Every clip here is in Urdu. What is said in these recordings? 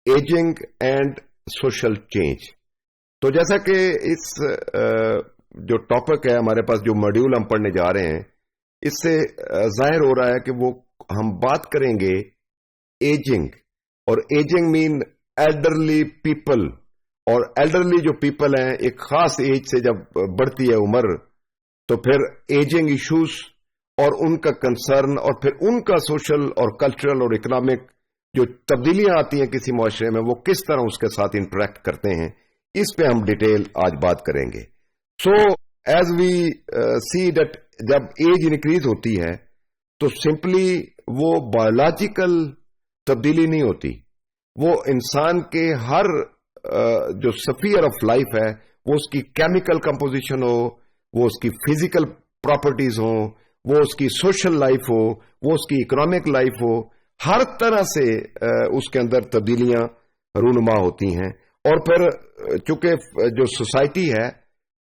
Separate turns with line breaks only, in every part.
Ageing and social change. تو جیسا کہ اس جو ٹاپک ہے ہمارے پاس، جو ماڈیول ہم پڑھنے جا رہے ہیں، اس سے ظاہر ہو رہا ہے کہ وہ ہم بات کریں گے ایجنگ، اور ایجنگ مین ایلڈرلی پیپل. اور ایلڈرلی جو پیپل ہیں ایک خاص ایج سے جب بڑھتی ہے عمر، تو پھر ایجنگ ایشوز اور ان کا کنسرن، اور پھر ان کا سوشل اور کلچرل اور اکنامک جو تبدیلیاں آتی ہیں کسی معاشرے میں، وہ کس طرح اس کے ساتھ انٹریکٹ کرتے ہیں، اس پہ ہم ڈیٹیل آج بات کریں گے. So as we see that جب ایج انکریز ہوتی ہے تو سمپلی وہ بایولوجیکل تبدیلی نہیں ہوتی، وہ انسان کے ہر جو سفیر آف لائف ہے، وہ اس کی کیمیکل کمپوزیشن ہو، وہ اس کی فزیکل پراپرٹیز ہوں، وہ اس کی سوشل لائف ہو، وہ اس کی اکنامک لائف ہو، ہر طرح سے اس کے اندر تبدیلیاں رونما ہوتی ہیں. اور پھر چونکہ جو سوسائٹی ہے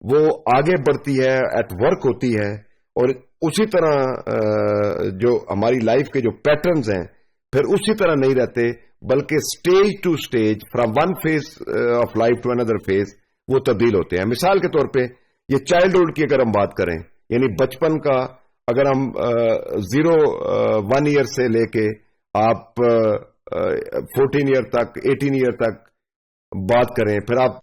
وہ آگے بڑھتی ہے، ایٹ ورک ہوتی ہے، اور اسی طرح جو ہماری لائف کے جو پیٹرنز ہیں پھر اسی طرح نہیں رہتے، بلکہ stage to stage, from one phase of life to another phase, وہ تبدیل ہوتے ہیں. مثال کے طور پہ یہ چائلڈہڈ کی اگر ہم بات کریں، یعنی بچپن کا، اگر ہم 1 ایئر سے لے کے آپ 14 ایئر تک، 18 ایئر تک بات کریں، پھر آپ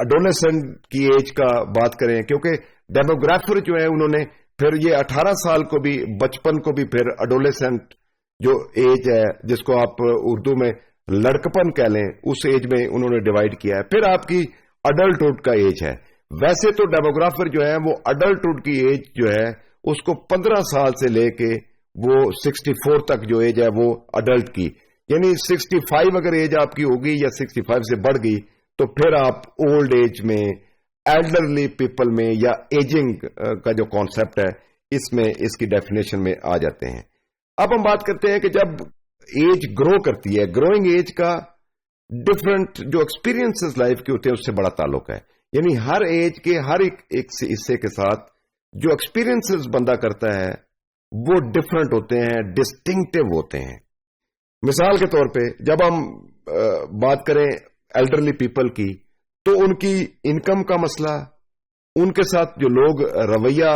اڈولسنٹ کی ایج کا بات کریں، کیونکہ ڈیموگرافر جو ہے انہوں نے پھر یہ 18 سال کو بھی، بچپن کو بھی پھر اڈولسنٹ جو ایج ہے، جس کو آپ اردو میں لڑکپن کہہ لیں، اس ایج میں انہوں نے ڈیوائڈ کیا ہے. پھر آپ کی اڈلٹہڈ کا ایج ہے. ویسے تو ڈیموگرافر جو ہے وہ اڈلٹہڈ کی ایج جو ہے اس کو 15 سال سے لے کے وہ 64 تک جو ایج ہے وہ اڈلٹ کی، یعنی 65 اگر ایج آپ کی ہوگی یا 65 سے بڑھ گئی تو پھر آپ اولڈ ایج میں، ایلڈرلی پیپل میں، یا ایجنگ کا جو کانسیپٹ ہے اس میں، اس کی ڈیفینیشن میں آ جاتے ہیں. اب ہم بات کرتے ہیں کہ جب ایج گرو کرتی ہے، گروئنگ ایج کا ڈفرنٹ جو ایکسپیرینسز لائف کے ہوتے ہیں اس سے بڑا تعلق ہے. یعنی ہر ایج کے ہر ایک حصے کے ساتھ جو ایکسپیرینسز بندہ کرتا ہے وہ ڈفرنٹ ہوتے ہیں، ڈسٹنکٹیو ہوتے ہیں. مثال کے طور پہ جب ہم بات کریں ایلڈرلی پیپل کی، تو ان کی انکم کا مسئلہ، ان کے ساتھ جو لوگ رویہ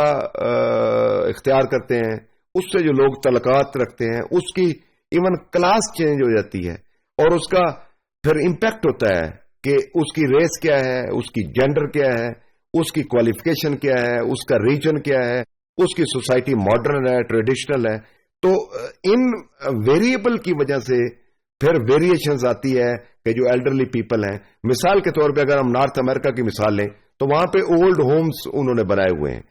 اختیار کرتے ہیں، اس سے جو لوگ تعلقات رکھتے ہیں، اس کی ایون کلاس چینج ہو جاتی ہے، اور اس کا پھر امپیکٹ ہوتا ہے کہ اس کی ریس کیا ہے، اس کی جینڈر کیا ہے، اس کی کوالیفیکیشن کیا ہے، اس کا ریجن کیا ہے، اس کی سوسائٹی ماڈرن ہے، ٹریڈیشنل ہے. تو ان ویریبل کی وجہ سے پھر ویریشنز آتی ہے کہ جو ایلڈرلی پیپل ہیں. مثال کے طور پہ اگر ہم نارتھ امریکہ کی مثال لیں تو وہاں پہ اولڈ ہومز انہوں نے بنائے ہوئے ہیں.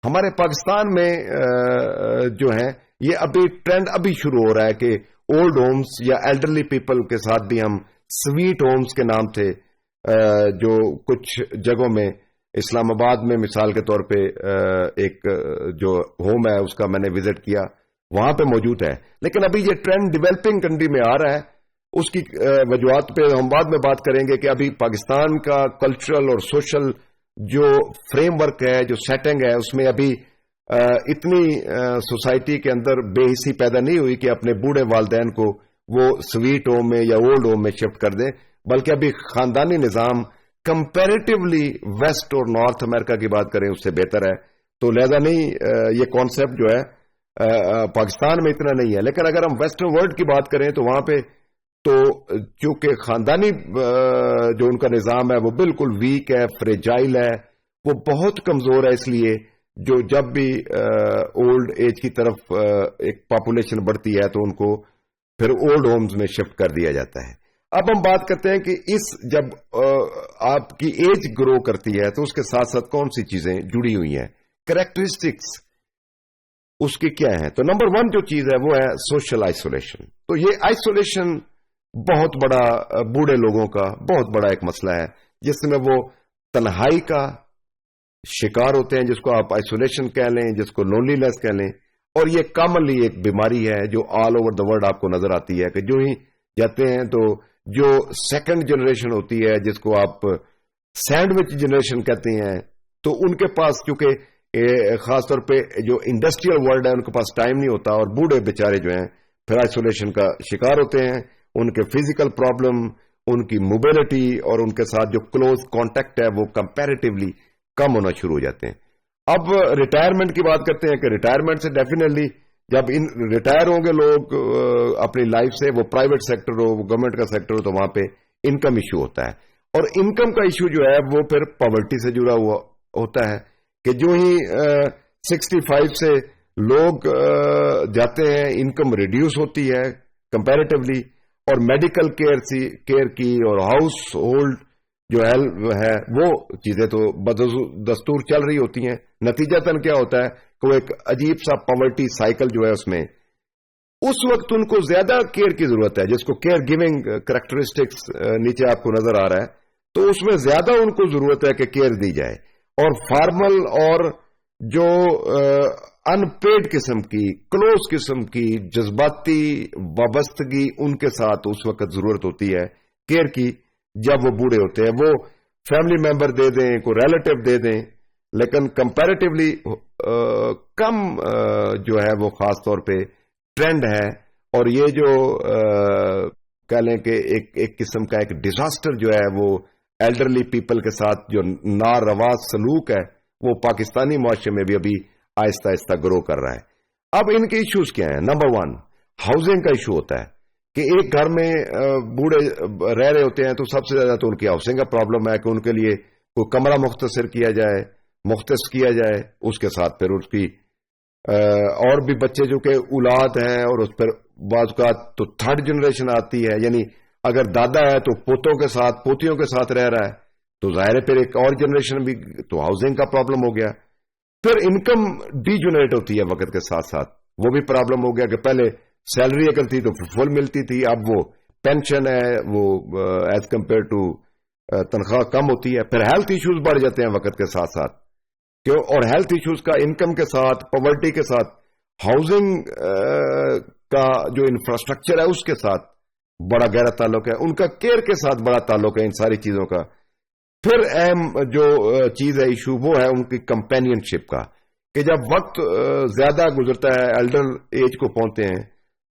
ہمارے پاکستان میں جو ہیں یہ ابھی ٹرینڈ ابھی شروع ہو رہا ہے کہ اولڈ ہومز یا ایلڈرلی پیپل کے ساتھ بھی ہم سویٹ ہومز کے نام تھے جو کچھ جگہوں میں، اسلام آباد میں مثال کے طور پہ ایک جو ہوم ہے اس کا میں نے وزٹ کیا، وہاں پہ موجود ہے. لیکن ابھی یہ ٹرینڈ ڈیولپنگ کنٹری میں آ رہا ہے. اس کی وجوہات پہ ہم بعد میں بات کریں گے کہ ابھی پاکستان کا کلچرل اور سوشل جو فریم ورک ہے، جو سیٹنگ ہے، اس میں ابھی اتنی سوسائٹی کے اندر بے حسی پیدا نہیں ہوئی کہ اپنے بوڑھے والدین کو وہ سویٹ ہوم میں یا اولڈ ہوم میں شفٹ کر دیں، بلکہ ابھی خاندانی نظام کمپیریٹیولی ویسٹ اور نارتھ امریکہ کی بات کریں اس سے بہتر ہے. تو لہذا نہیں یہ کانسیپٹ جو ہے پاکستان میں اتنا نہیں ہے. لیکن اگر ہم ویسٹرن ورلڈ کی بات کریں تو وہاں پہ تو چونکہ خاندانی جو ان کا نظام ہے وہ بالکل ویک ہے، فریجائل ہے، وہ بہت کمزور ہے. اس لیے جو جب بھی اولڈ ایج کی طرف ایک پاپولیشن بڑھتی ہے تو ان کو پھر اولڈ ہومز میں شفٹ کر دیا جاتا ہے. اب ہم بات کرتے ہیں کہ اس جب آپ کی ایج گرو کرتی ہے تو اس کے ساتھ ساتھ کون سی چیزیں جڑی ہوئی ہیں، کریکٹرسٹکس اس کی کیا ہیں. تو نمبر 1 جو چیز ہے وہ ہے سوشل آئسولیشن. تو یہ آئسولیشن بہت بڑا بوڑھے لوگوں کا بہت بڑا ایک مسئلہ ہے جس میں وہ تنہائی کا شکار ہوتے ہیں، جس کو آپ آئسولیشن کہہ لیں، جس کو لونلی نیس کہہ لیں. اور یہ کامنلی ایک بیماری ہے جو آل اوور دا ورلڈ آپ کو نظر آتی ہے کہ جو ہی جاتے ہیں تو جو سیکنڈ جنریشن ہوتی ہے جس کو آپ سینڈوچ جنریشن کہتے ہیں، تو ان کے پاس چونکہ خاص طور پہ جو انڈسٹریل ورلڈ ہے ان کے پاس ٹائم نہیں ہوتا، اور بوڑھے بیچارے جو ہیں پھر آئسولیشن کا شکار ہوتے ہیں. ان کے فزیکل پرابلم، ان کی موبلٹی اور ان کے ساتھ جو کلوز کانٹیکٹ ہے وہ کمپیریٹیولی کم ہونا شروع ہو جاتے ہیں. اب ریٹائرمنٹ کی بات کرتے ہیں کہ ریٹائرمنٹ سے ڈیفینیٹلی جب ریٹائر ہوں گے لوگ اپنی لائف سے، وہ پرائیویٹ سیکٹر ہو، وہ گورنمنٹ کا سیکٹر ہو، تو وہاں پہ انکم ایشو ہوتا ہے. اور انکم کا ایشو جو ہے وہ پھر پاورٹی سے جڑا ہوا ہوتا ہے کہ جو ہی 65 سے لوگ جاتے ہیں، انکم ریڈیوس ہوتی ہے کمپیریٹیولی، اور میڈیکل کیئر کی اور ہاؤس ہولڈ جو ہے وہ چیزیں تو دستور چل رہی ہوتی ہیں. نتیجتاً کیا ہوتا ہے کہ وہ ایک عجیب سا پاورٹی سائیکل جو ہے اس میں اس وقت ان کو زیادہ کیئر کی ضرورت ہے، جس کو کیئر گیونگ کریکٹرسٹکس نیچے آپ کو نظر آ رہا ہے، تو اس میں زیادہ ان کو ضرورت ہے کہ کیئر دی جائے. اور فارمل اور جو ان پیڈ قسم کی، کلوز قسم کی جذباتی وابستگی ان کے ساتھ اس وقت ضرورت ہوتی ہے کیئر کی جب وہ بوڑھے ہوتے ہیں. وہ فیملی ممبر دے دیں، کوئی ریلیٹو دے دیں، لیکن کمپیریٹیولی کم جو ہے وہ خاص طور پہ ٹرینڈ ہے. اور یہ جو کہہ لیں کہ ایک قسم کا ایک ڈیزاسٹر جو ہے وہ ایلڈرلی پیپل کے ساتھ جو ناروا سلوک ہے وہ پاکستانی معاشرے میں بھی ابھی آہستہ آہستہ گرو کر رہا ہے. اب ان کے ایشوز کیا ہیں؟ نمبر 1 ہاؤسنگ کا ایشو ہوتا ہے کہ ایک گھر میں بوڑھے رہ رہے ہوتے ہیں تو سب سے زیادہ تو ان کی ہاؤسنگ کا پرابلم ہے کہ ان کے لیے کوئی کمرہ مختصر کیا جائے، مختص کیا جائے. اس کے ساتھ پھر اس کی اور بھی بچے جو کہ اولاد ہیں، اور اس پر بعض اوقات تو تھرڈ جنریشن آتی ہے، یعنی اگر دادا ہے تو پوتوں کے ساتھ، پوتیوں کے ساتھ رہ رہا ہے، تو ظاہر ہے پھر ایک اور جنریشن بھی، تو ہاؤسنگ کا پرابلم ہو گیا. پھر انکم ڈی جنریٹ ہوتی ہے وقت کے ساتھ ساتھ، وہ بھی پرابلم ہو گیا کہ پہلے سیلری اگر تھی تو فل ملتی تھی، اب وہ پینشن ہے وہ ایز کمپیئر ٹو تنخواہ کم ہوتی ہے. پھر ہیلتھ ایشوز بڑھ جاتے ہیں وقت کے ساتھ ساتھ، کیوں؟ اور ہیلتھ ایشوز کا انکم کے ساتھ، پاورٹی کے ساتھ، ہاؤسنگ کا جو انفراسٹرکچر ہے اس کے ساتھ بڑا گہرا تعلق ہے، ان کا کیئر کے ساتھ بڑا تعلق ہے ان ساری چیزوں کا. پھر اہم جو چیز ہے ایشو وہ ہے ان کی کمپینین شپ کا، کہ جب وقت زیادہ گزرتا ہے، ایلڈر ایج کو پہنچتے ہیں،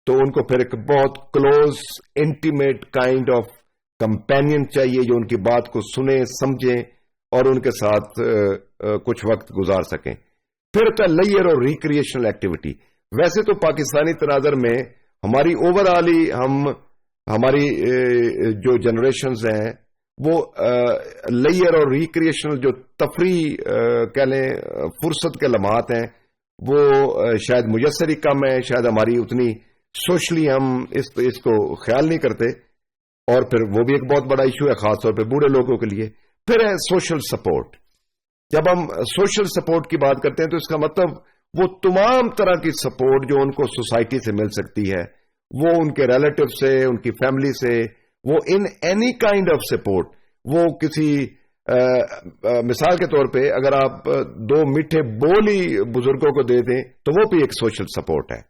تو ان کو پھر ایک بہت close intimate kind of companion چاہیے جو ان کی بات کو سنے، سمجھیں اور ان کے ساتھ کچھ وقت گزار سکیں. پھر کا لیئر اور ریکریشنل ایکٹیویٹی. ویسے تو پاکستانی تناظر میں ہماری اوور آل ہی ہماری جو جنریشنز ہیں وہ لیئر اور ریکریشنل جو تفریح کہہ لیں فرصت کے لمحات ہیں وہ شاید میسر ہی کم ہے، شاید ہماری اتنی سوشلی ہم اس کو خیال نہیں کرتے. اور پھر وہ بھی ایک بہت بڑا ایشو ہے خاص طور پہ بوڑھے لوگوں کے لیے. پھر ہے سوشل سپورٹ. جب ہم سوشل سپورٹ کی بات کرتے ہیں تو اس کا مطلب وہ تمام طرح کی سپورٹ جو ان کو سوسائٹی سے مل سکتی ہے، وہ ان کے ریلیٹو سے، ان کی فیملی سے، وہ in any kind of support. وہ کسی مثال کے طور پہ اگر آپ 2 میٹھے بول ہی بزرگوں کو دے دیں تو وہ بھی ایک سوشل سپورٹ ہے.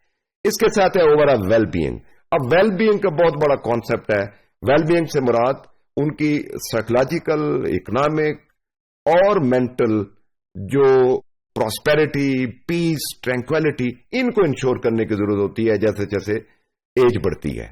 اس کے ساتھ ہے اوور آل ویل بینگ. اب ویل بینگ کا بہت بڑا کانسیپٹ ہے. ویل بینگ سے مراد ان کی سائیکولوجیکل، اکنامک اور مینٹل جو پراسپیرٹی، پیس، ٹرینکویلٹی، ان کو انشور کرنے کی ضرورت ہوتی ہے جیسے جیسے ایج بڑھتی ہے.